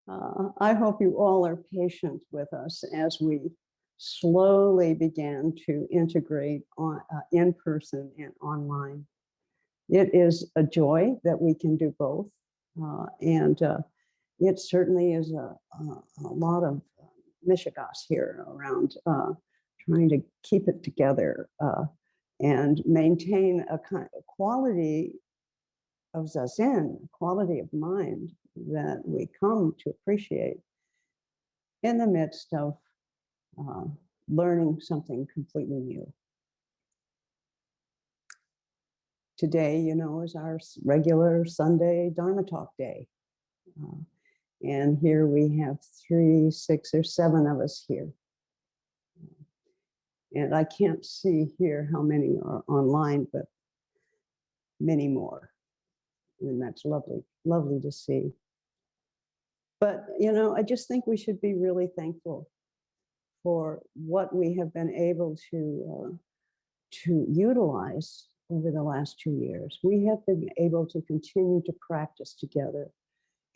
I hope you all are patient with us as we slowly began to integrate in person and online. It is a joy that we can do both. And it certainly is a lot of mishigas here around trying to keep it together and maintain a kind of quality of zazen, quality of mind that we come to appreciate in the midst of learning something completely new. Today, you know, is our regular Sunday Dharma Talk day. And here we have 3, 6, or 7 of us here. And I can't see here how many are online, but many more. And that's lovely, lovely to see. But, you know, I just think we should be really thankful for what we have been able to utilize over the last 2 years. We have been able to continue to practice together,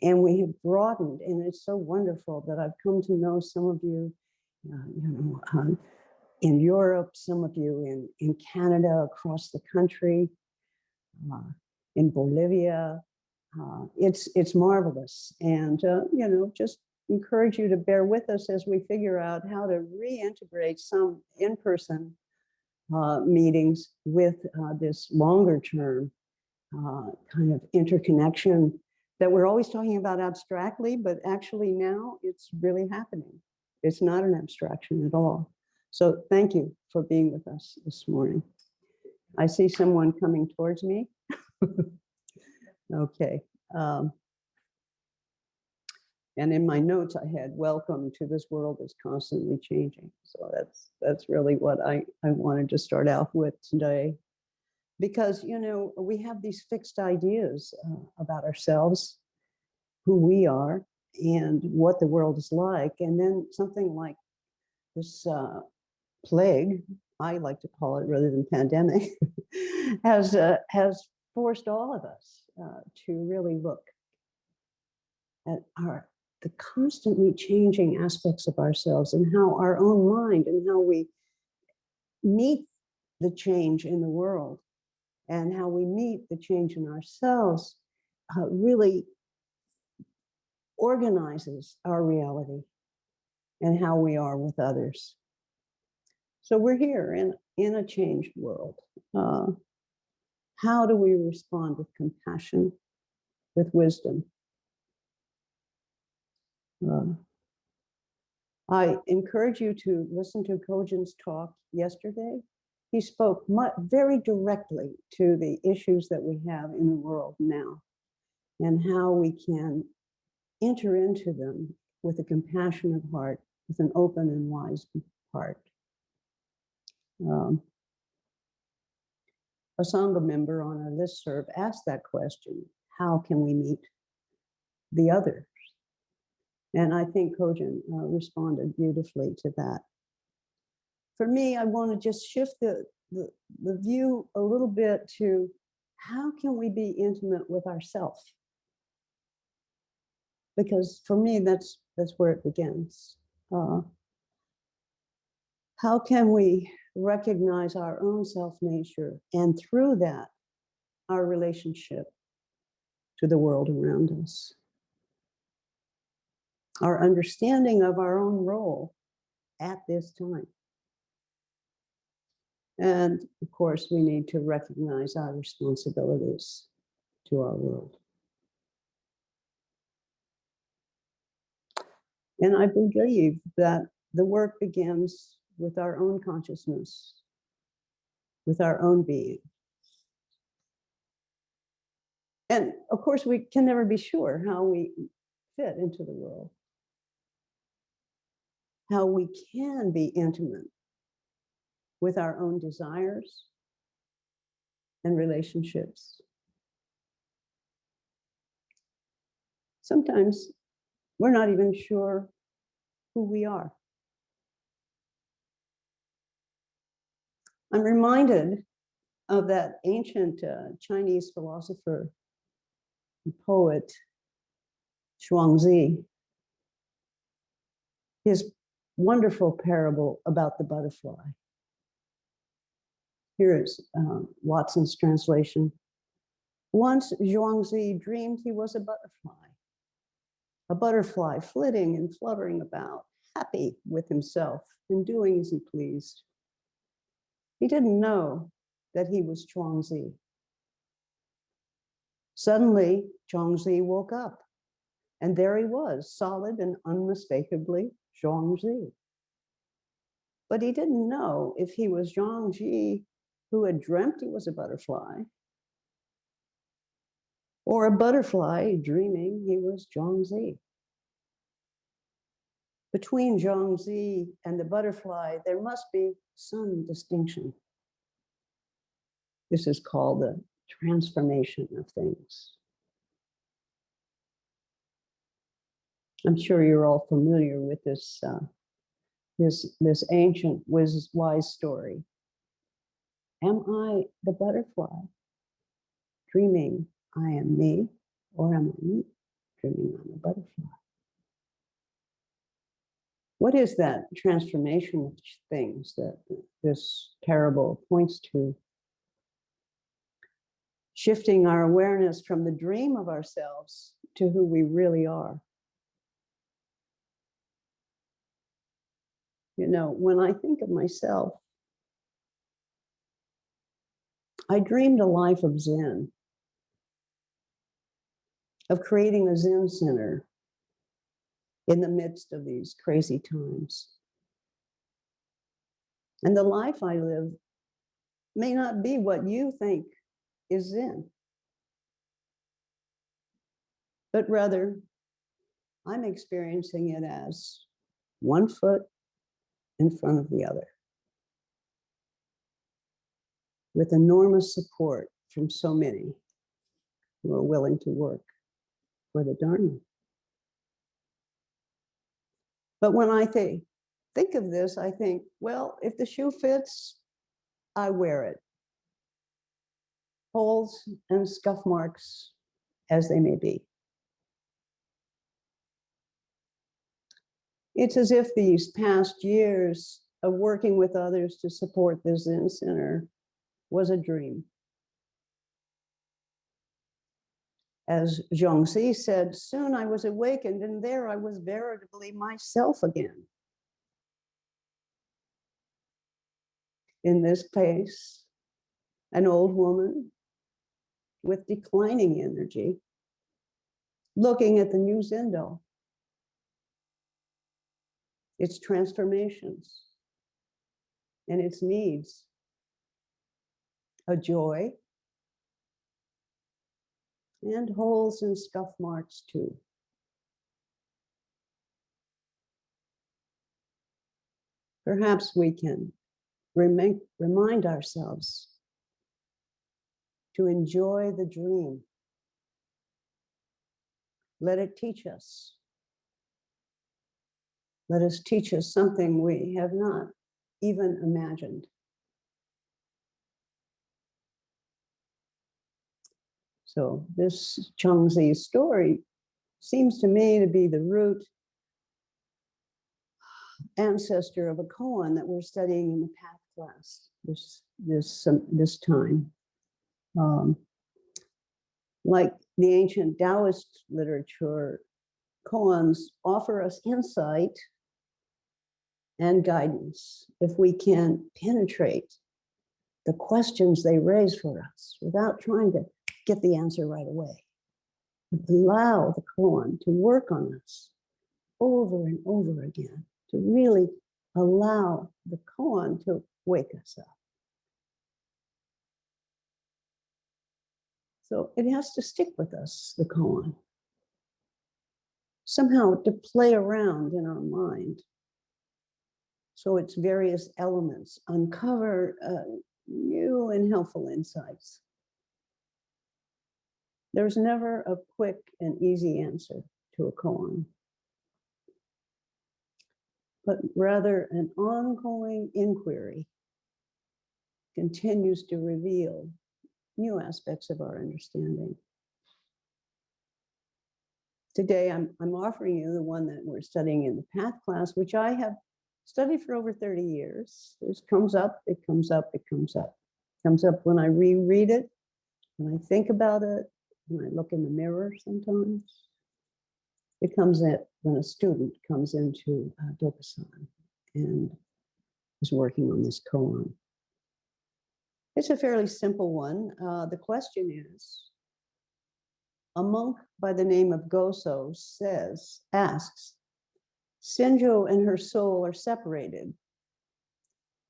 and we have broadened, and it's so wonderful that I've come to know some of you, in Europe, some of you in Canada, across the country, in Bolivia. It's marvelous, and you know, just encourage you to bear with us as we figure out how to reintegrate some in-person meetings with this longer term kind of interconnection that we're always talking about abstractly, but actually now it's really happening. It's not an abstraction at all. So thank you for being with us this morning. I see someone coming towards me. Okay. And in my notes, I had welcome to this world is constantly changing. So that's really what I wanted to start out with today. Because, you know, we have these fixed ideas about ourselves, who we are, and what the world is like. And then something like this plague, I like to call it rather than pandemic, has forced all of us to really look at the constantly changing aspects of ourselves and how our own mind and how we meet the change in the world and how we meet the change in ourselves really organizes our reality and how we are with others. So we're here in a changed world. How do we respond with compassion, with wisdom? I encourage you to listen to Kojin's talk yesterday. He spoke very directly to the issues that we have in the world now and how we can enter into them with a compassionate heart, with an open and wise heart. A Sangha member on our listserv asked that question, how can we meet the others? And I think Kojin responded beautifully to that. For me, I want to just shift the view a little bit to how can we be intimate with ourselves? Because for me, that's where it begins. How can we recognize our own self-nature and through that, our relationship to the world around us? Our understanding of our own role at this time. And of course, we need to recognize our responsibilities to our world. And I believe that the work begins with our own consciousness, with our own being. And of course, we can never be sure how we fit into the world, how we can be intimate with our own desires and relationships. Sometimes we're not even sure who we are. I'm reminded of that ancient Chinese philosopher and poet, Zhuangzi, his wonderful parable about the butterfly. Here is Watson's translation. Once Zhuangzi dreamed he was a butterfly flitting and fluttering about, happy with himself and doing as he pleased. He didn't know that he was Zhuangzi. Suddenly, Zhuangzi woke up, and there he was, solid and unmistakably Zhuangzi. But he didn't know if he was Zhuangzi who had dreamt he was a butterfly, or a butterfly dreaming he was Zhuangzi. Between Zhuangzi and the butterfly, there must be some distinction. This is called the transformation of things. I'm sure you're all familiar with this, this ancient wise story. Am I the butterfly, dreaming I am me, or am I me, dreaming I'm a butterfly? What is that transformation of things that this parable points to? Shifting our awareness from the dream of ourselves to who we really are. You know, when I think of myself, I dreamed a life of Zen, of creating a Zen center in the midst of these crazy times. And the life I live may not be what you think is Zen, but rather I'm experiencing it as one foot in front of the other, with enormous support from so many who are willing to work for the Dharma. But when I think of this, I think, well, if the shoe fits, I wear it. Holes and scuff marks as they may be. It's as if these past years of working with others to support the Zen Center was a dream. As Zhuangzi said, soon I was awakened, and there I was veritably myself again. In this case, an old woman with declining energy, looking at the new Zendo, its transformations and its needs, a joy, and holes and scuff marks too. Perhaps we can remind ourselves to enjoy the dream. Let it teach us. Let us teach us something we have not even imagined. So this Zhuangzi story seems to me to be the root ancestor of a koan that we're studying in the Path class this time. Like the ancient Taoist literature, koans offer us insight and guidance if we can penetrate the questions they raise for us without trying to get the answer right away. Allow the koan to work on us over and over again, to really allow the koan to wake us up. So it has to stick with us, the koan. Somehow to play around in our mind. So its various elements uncover new and helpful insights. There's never a quick and easy answer to a koan, but rather an ongoing inquiry continues to reveal new aspects of our understanding. Today, I'm offering you the one that we're studying in the Path class, which I have studied for over 30 years. This comes up, it comes up, it comes up. It comes up when I reread it, when I think about it, when I look in the mirror sometimes. It comes in when a student comes into Dokusan and is working on this koan. It's a fairly simple one. The question is, a monk by the name of Goso asks, Senjo and her soul are separated.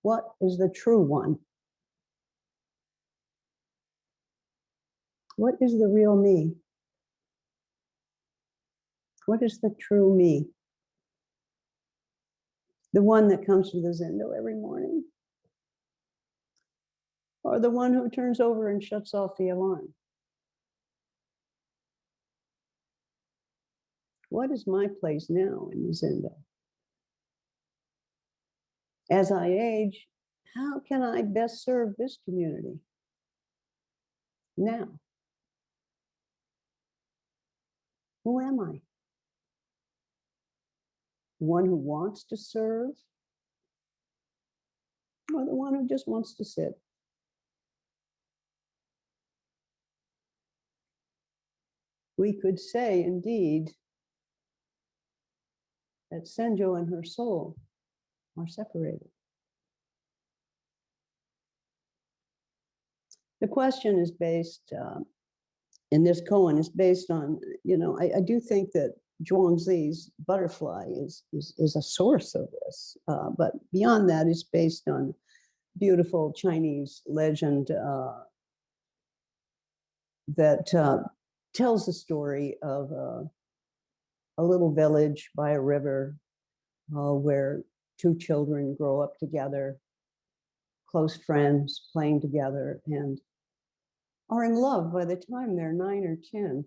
What is the true one? What is the real me? What is the true me? The one that comes to the Zendo every morning? Or the one who turns over and shuts off the alarm? What is my place now in the Zendo? As I age, how can I best serve this community now? Who am I? The one who wants to serve? Or the one who just wants to sit? We could say, indeed, that Senjo and her soul are separated. The question is based, in this koan, is based on, I do think that Zhuangzi's butterfly is a source of this, but beyond that, it's based on beautiful Chinese legend that tells the story of a little village by a river where two children grow up together, close friends, playing together, and are in love by the time they're 9 or 10.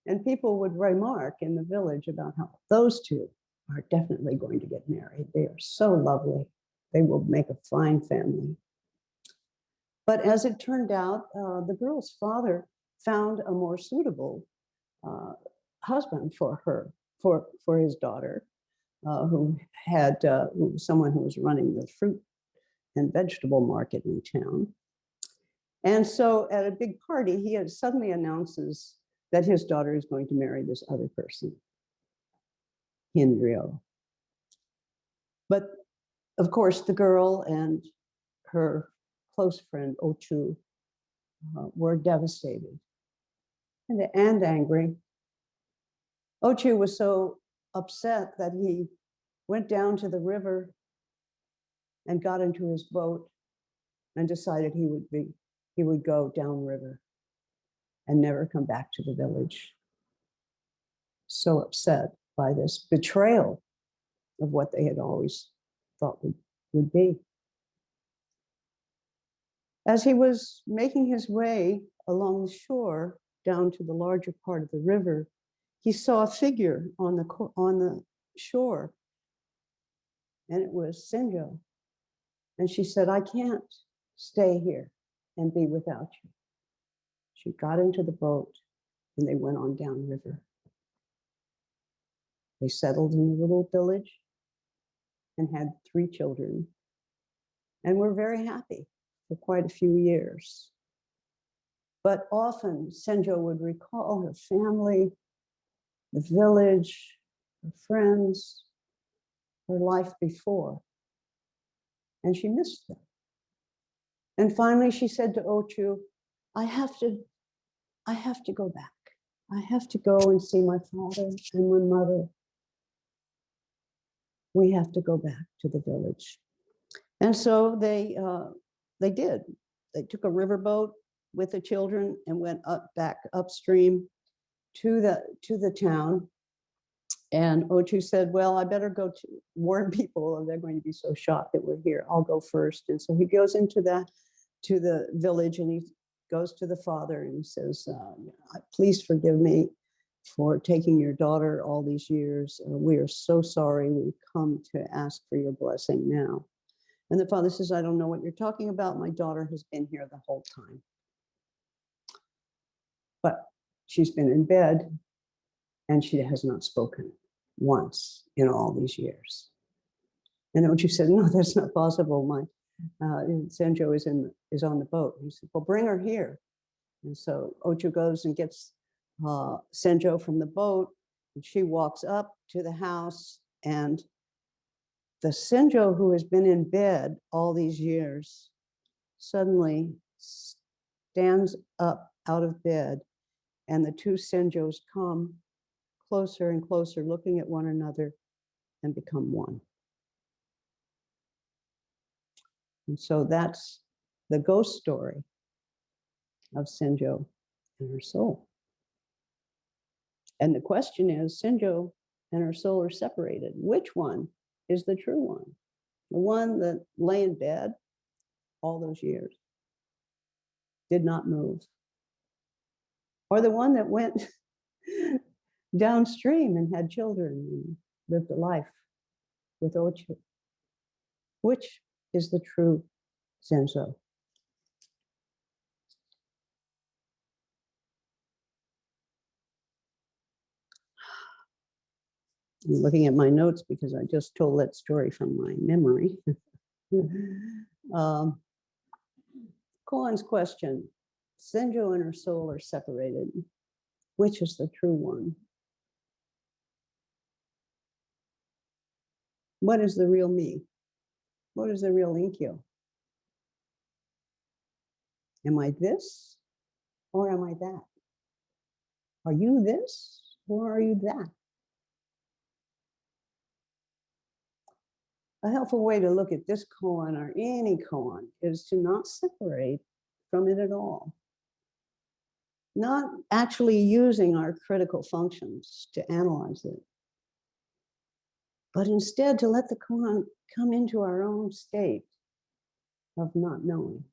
And people would remark in the village about how those two are definitely going to get married. They are so lovely. They will make a fine family. But as it turned out, the girl's father found a more suitable husband for her, for his daughter, who was someone who was running the fruit and vegetable market in town. And so at a big party, he suddenly announces that his daughter is going to marry this other person, Hindryo. But of course, the girl and her close friend, Ochu, were devastated and angry. Ochu was so upset that he went down to the river and got into his boat and decided he would go downriver and never come back to the village. So upset by this betrayal of what they had always thought would be. As he was making his way along the shore down to the larger part of the river, he saw a figure on the shore, and it was Senjo. And she said, I can't stay here and be without you. She got into the boat and they went on downriver. They settled in a little village and had 3 children and were very happy for quite a few years. But often Senjo would recall her family, the village, her friends, her life before, and she missed them. And finally she said to Ochu, I have to go back. I have to go and see my father and my mother. We have to go back to the village. And so they did. They took a riverboat with the children and went back upstream to the town. And Ochu said, well, I better go to warn people, or they're going to be so shocked that we're here. I'll go first. And so he goes to the village, and he goes to the father and he says, please forgive me for taking your daughter all these years. We are so sorry. We've come to ask for your blessing now. And the father says, I don't know what you're talking about. My daughter has been here the whole time. But she's been in bed And she has not spoken once in all these years. And Ochu said, no, that's not possible. My Senjo is on the boat. He said, well, bring her here. And so Ochu goes and gets Senjo from the boat, and she walks up to the house, and the Senjo who has been in bed all these years suddenly stands up out of bed, and the two Senjos come closer and closer, looking at one another, and become one. And so that's the ghost story of Senjo and her soul. And the question is, Senjo and her soul are separated. Which one is the true one? The one that lay in bed all those years, did not move? Or the one that went downstream and had children and lived a life with Ochu? Which is the true Senzo? I'm looking at my notes because I just told that story from my memory. Koan's question, Senjo and her soul are separated. Which is the true one? What is the real me? What is the real Enkyo? Am I this or am I that? Are you this or are you that? A helpful way to look at this koan or any koan is to not separate from it at all. Not actually using our critical functions to analyze it, but instead to let the koan come into our own state of not knowing.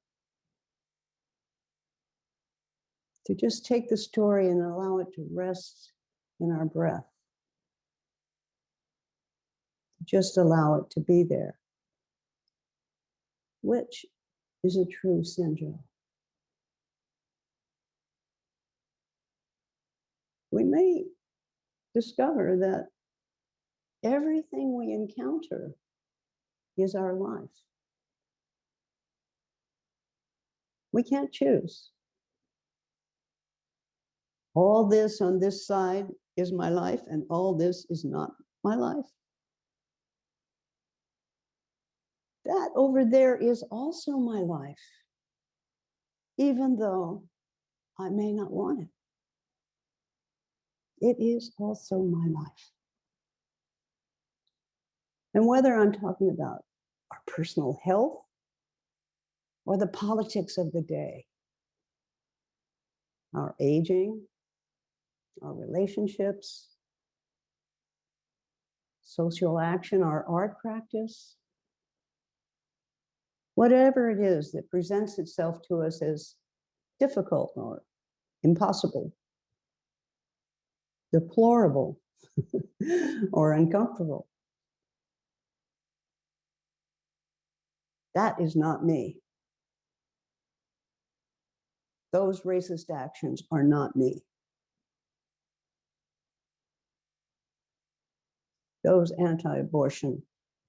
To just take the story and allow it to rest in our breath. Just allow it to be there. Which is a true Senjo? We may discover that everything we encounter is our life. We can't choose. All this on this side is my life, and all this is not my life. That over there is also my life, even though I may not want it. It is also my life. And whether I'm talking about our personal health or the politics of the day, our aging, our relationships, social action, our art practice, whatever it is that presents itself to us as difficult or impossible, deplorable, or uncomfortable, that is not me. Those racist actions are not me. Those anti-abortion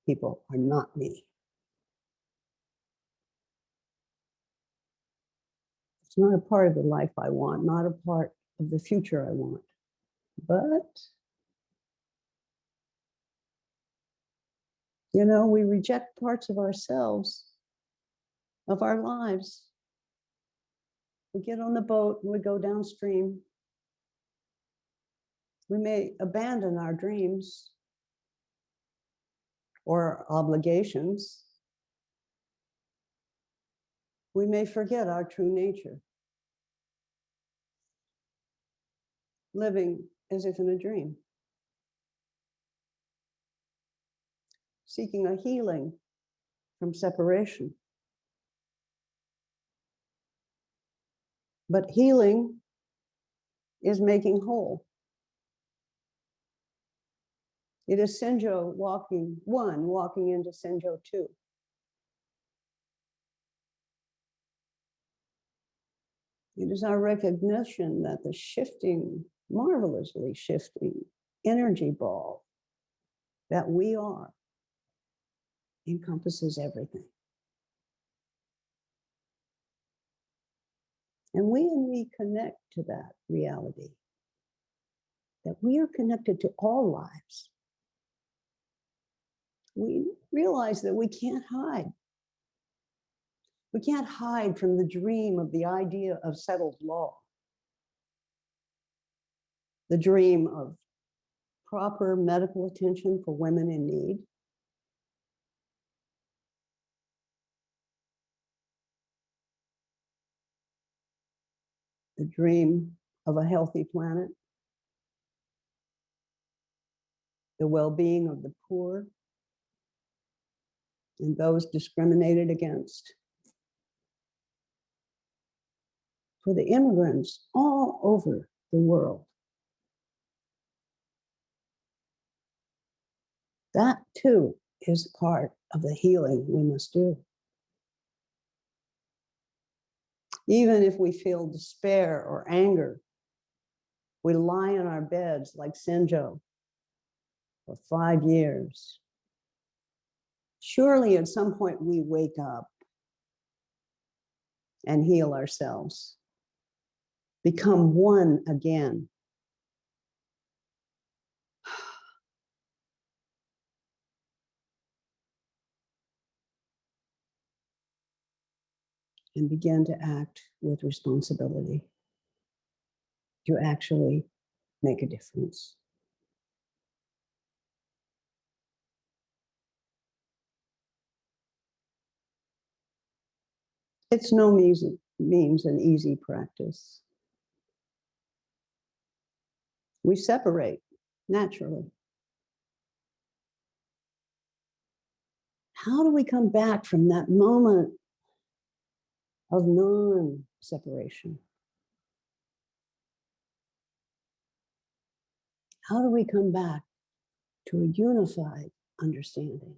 people are not me. It's not a part of the life I want, not a part of the future I want. But, you know, we reject parts of ourselves, of our lives. We get on the boat and we go downstream. We may abandon our dreams or obligations. We may forget our true nature, living as if in a dream, seeking a healing from separation. But healing is making whole. It is Senjo walking into Senjo 2. It is our recognition that the shifting marvelously shifting energy ball that we are encompasses everything. And when we connect to that reality, that we are connected to all lives, we realize that we can't hide. We can't hide from the dream of the idea of settled law, the dream of proper medical attention for women in need, the dream of a healthy planet, the well-being of the poor and those discriminated against, for the immigrants all over the world. That too is part of the healing we must do. Even if we feel despair or anger, we lie in our beds like Senjo for 5 years. Surely at some point we wake up and heal ourselves, become one again. And begin to act with responsibility to actually make a difference. It's no means an easy practice. We separate naturally. How do we come back from that moment of non-separation? How do we come back to a unified understanding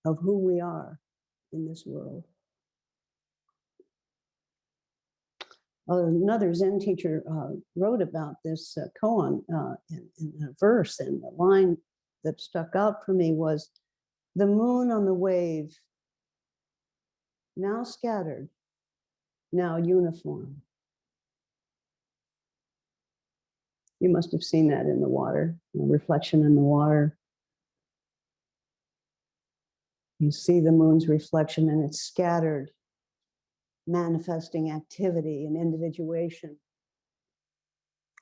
of who we are in this world? Another Zen teacher wrote about this koan in a verse, and the line that stuck out for me was, "The moon on the wave, now scattered, now uniform." You must have seen that in the water, a reflection in the water. You see the moon's reflection and it's scattered, manifesting activity and individuation.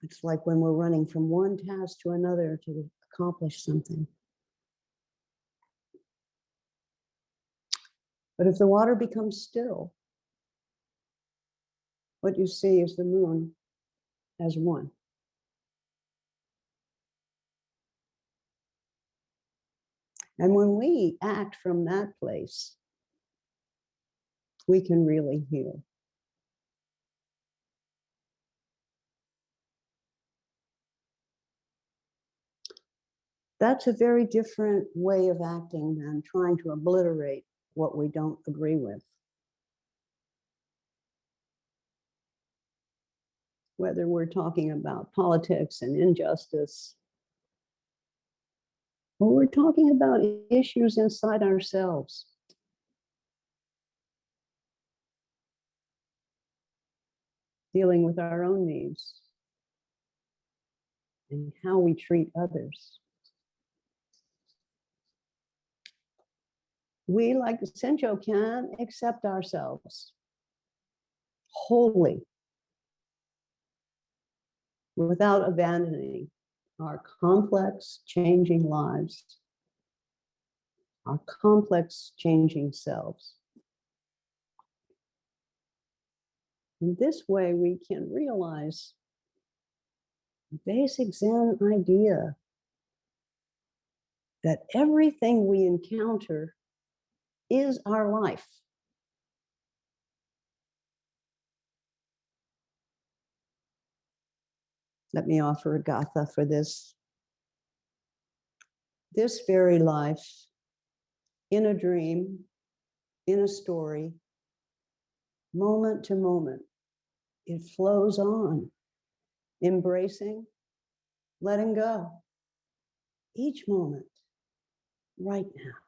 It's like when we're running from one task to another to accomplish something. But if the water becomes still, what you see is the moon as one. And when we act from that place, we can really heal. That's a very different way of acting than trying to obliterate what we don't agree with. Whether we're talking about politics and injustice, or we're talking about issues inside ourselves. Dealing with our own needs and how we treat others. We, like Senjo, can accept ourselves wholly without abandoning our complex, changing lives, our complex, changing selves. In this way, we can realize the basic Zen idea that everything we encounter is our life. Let me offer a gatha for this. This very life, in a dream, in a story, moment to moment, it flows on embracing, letting go each moment right now.